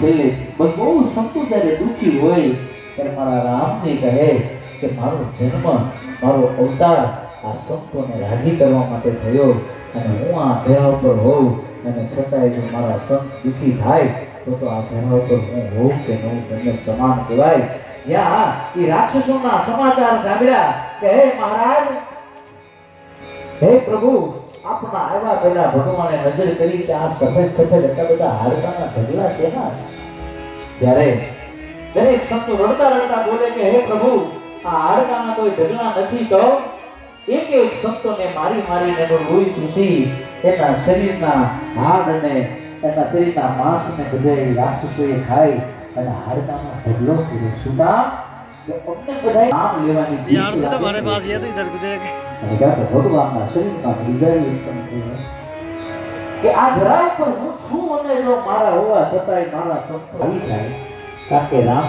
છેલ્લે બહુ સંતો જ્યારે દુઃખી હોય ત્યારે મારા રામજી કહે કે મારો જન્મ મારો અવતાર આ સંતોને રાજી કરવા માટે થયો અને હું આ ધરા પર હોઉં અને છતાંય જો મારા સંત દુઃખી થાય તો આ ધરા પર હું હોઉં કે ન બંને સમાન કહેવાય. જ્યાં એ રાક્ષસોના સમાચાર સાંભળ્યા કે હે મહારાજ, હે પ્રભુ, આપના આવ્યા પહેલા ભગવાને નજર કરી કે આ સફેદ સફેદ એટલા બધા હાડકાના ઢગલા શેના છે. ત્યારે દરેક સંતો રડતા રડતા બોલે કે હે પ્રભુ, આ હાડકાના કોઈ ઢગલા નથી તો એક એક સંતોને મારી મારીને એનું લોહી ચૂસી એના શરીરના હાડ અને એના શરીરના માંસને બધે રાક્ષસોએ ખાઈ અને હાડકાનો ઢગલો કર્યો. શું કામ? કે અમને બધા નામ લેવાની यार से तो हमारे पास ये तो इधर को देख અને ત્યાં તો ભગવાનના શરીરમાં બીજાય ઉત્પન્ન થયો કે આ ધરા ઉપર હું છું અને જો મારા હોવા છતાંય મારા સંતો આવી જાય. કારણ કે રામ